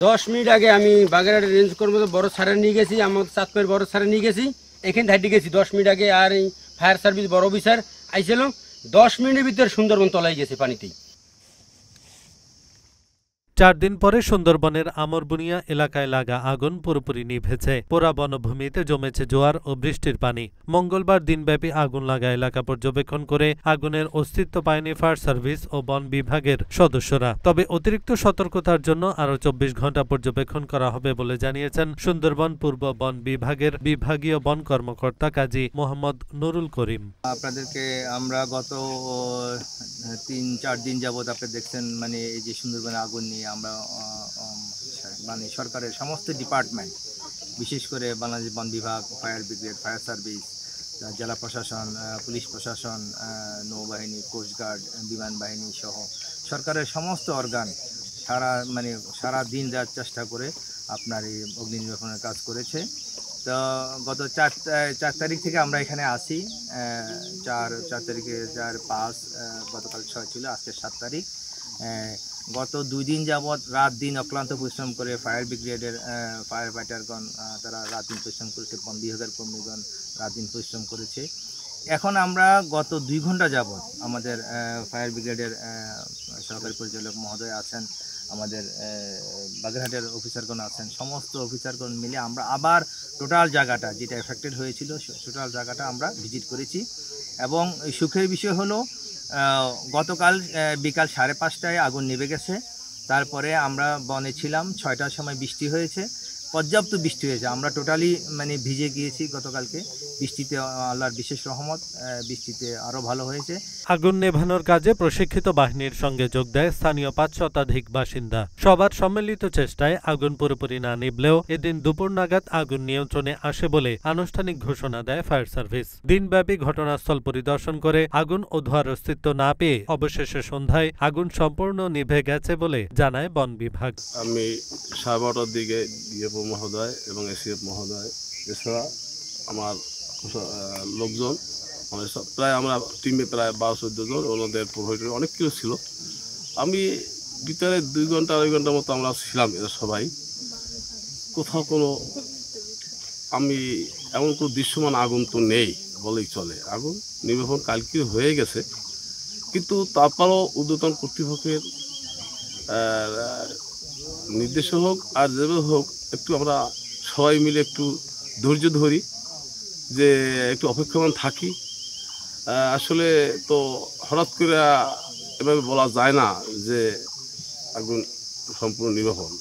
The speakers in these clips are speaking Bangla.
10 মিনিট আগে আমি বাগেরহাট রেঞ্জ কর্মীদের বড় সারে নিয়ে গেছি, আমার চাঁদপুরের বড় সারে নিয়ে গেছি, এখানে ধাইতে গেছি 10 মিনিট আগে। আর এই ফায়ার সার্ভিস বড় অফিসার আইছিল, 10 মিনিটের ভিতরে সুন্দরবন তলায় গেছে পানিতেই। 4 দিন পরে সুন্দরবনের আমরবুনিয়া এলাকায় লাগা আগুন পুরোপুরি নিভেছে। পোড়া বনভূমিতে জমেছে জোয়ার ও বৃষ্টির পানি। মঙ্গলবার দিনব্যাপী আগুন লাগা এলাকা পর্যবেক্ষণ করে আগুনের অস্তিত্ব পায়নি ফায়ার সার্ভিস ও বন বিভাগের সদস্যরা। তবে অতিরিক্ত সতর্কতার জন্য আরও 24 ঘণ্টা পর্যবেক্ষণ করা হবে বলে জানিয়েছেন সুন্দরবন পূর্ব বন বিভাগের বিভাগীয় বন কর্মকর্তা কাজী মোহাম্মদ নুরুল করিম। আপনাদেরকে আমরা গত 3-4 দিন যাবত আপনি দেখছেন মানে এই যে সুন্দরবনে আগুন নিয়ে আমরা মানে সরকারের সমস্ত ডিপার্টমেন্ট, বিশেষ করে বাংলাদেশ বন বিভাগ, ফায়ার ব্রিগেড, ফায়ার সার্ভিস, জেলা প্রশাসন, পুলিশ প্রশাসন, নৌবাহিনী, কোস্টগার্ড, বিমান বাহিনী সহ সরকারের সমস্ত অর্গান সারা দিন রাত চেষ্টা করে আপনার এই অগ্নি নির্বাপনের কাজ করেছে। তো গত 4 তারিখ থেকে আমরা এখানে আসি। 4 তারিখে 4, 5, গতকাল 6 ছিল, আজকে 7 তারিখ। গত 2 দিন যাবৎ রাত দিন অক্লান্ত পরিশ্রম করে ফায়ার ব্রিগেডের ফায়ার ফাইটারগণ তারা রাত দিন পরিশ্রম করেছে, বন বিভাগের কর্মীগণ রাত দিন পরিশ্রম করেছে। এখন আমরা গত 2 ঘন্টা যাবৎ আমাদের ফায়ার ব্রিগেডের সহকারী পরিচালক মহোদয় আছেন, আমাদের বাগেরহাটের অফিসারগণ আছেন, সমস্ত অফিসারগণ মিলে আমরা আবার টোটাল জায়গাটা যেটা এফেক্টেড হয়েছিল টোটাল জায়গাটা আমরা ভিজিট করেছি। এবং সুখের বিষয় হলো গতকাল বিকাল 5:30টায় আগুন নিভে গেছে। তারপরে আমরা বনে ছিলাম, 6টার সময় বৃষ্টি হয়েছে, পর্যাপ্ত বৃষ্টি হয়েছে। আমরা টোটালি ভিজে গিয়েছি গতকালকে বৃষ্টিতে, আল্লাহর বিশেষ রহমত, বৃষ্টিতে আরও ভালো হয়েছে। আগুন নেভানোর কাজে প্রশিক্ষিত বাহিনীর সঙ্গে যোগ দেয় স্থানীয় 5 শতাধিক বাসিন্দা। সবার সম্মিলিত চেষ্টায় আগুন পুরোপুরি না নিভলেও এদিন দুপুর নাগাদ আগুন নিয়ন্ত্রণে আসে বলে আনুষ্ঠানিক ঘোষণা দেয় ফায়ার সার্ভিস। দিনব্যাপী ঘটনাস্থল পরিদর্শন করে আগুন ও ধোঁয়ার অস্তিত্ব না পেয়ে অবশেষে সন্ধ্যায় আগুন সম্পূর্ণ নিভে গেছে বলে জানায় বন বিভাগ। আমি 12:30টার দিকে ডিএফও মহোদয় এবং এসিএফ মহোদয় এছাড়া আমার লোকজন প্রায় আমরা টিমে প্রায় 12-14 জন, ওনাদের প্রোভাইডার অনেক কিছু ছিল। আমি ভিতরে 2-2.5 ঘন্টার মতো আমরা ছিলাম, এরা সবাই কোথাও আমি এমন কোনো দৃশ্যমান আগুন তো নেই বলেই চলে। আগুন নির্বাপন কালকে হয়ে গেছে, কিন্তু তারপরও ঊর্ধ্বতন কর্তৃপক্ষের নির্দেশ হোক আর যেভাবে হোক একটু আমরা সবাই মিলে একটু ধৈর্য ধরি, যে একটু অপেক্ষমান থাকি। আসলে তো হঠাৎ করে এভাবে বলা যায় না যে আগুন সম্পূর্ণ নির্বাপন,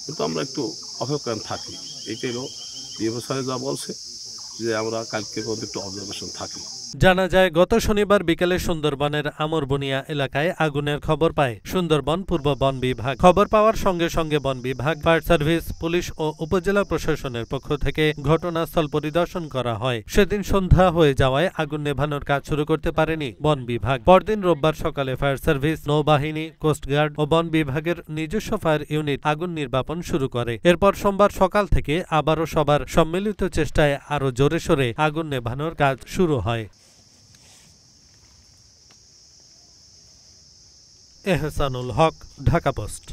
কিন্তু আমরা একটু অপেক্ষমান থাকি। এইটাই হলো ডিএফও স্যার যা বলছে, যে আমরা কালকে পর্যন্ত একটু অবজারভেশন থাকি। জানা যায় গত শনিবার বিকেলে সুন্দরবনের আমরবুনিয়া এলাকায় আগুনের খবর পায় সুন্দরবন পূর্ব বন বিভাগ। খবর পাওয়ার সঙ্গে সঙ্গে বন বিভাগ, ফায়ার সার্ভিস, পুলিশ ও উপজেলা প্রশাসনের পক্ষ থেকে ঘটনাস্থল পরিদর্শন করা হয়। সেদিন সন্ধ্যা হয়ে যাওয়ায় আগুন নেভানোর কাজ শুরু করতে পারেনি বন বিভাগ। পরদিন রোববার সকালে ফায়ার সার্ভিস, নৌবাহিনী, কোস্টগার্ড ও বন বিভাগের নিজস্ব ফায়ার ইউনিট আগুন নির্বাপন শুরু করে। এরপর সোমবার সকাল থেকে আবারও সবার সম্মিলিত চেষ্টায় আরও জোরে সোরে আগুন নেভানোর কাজ শুরু হয়। এহসানুল হক, ঢাকা পোস্ট।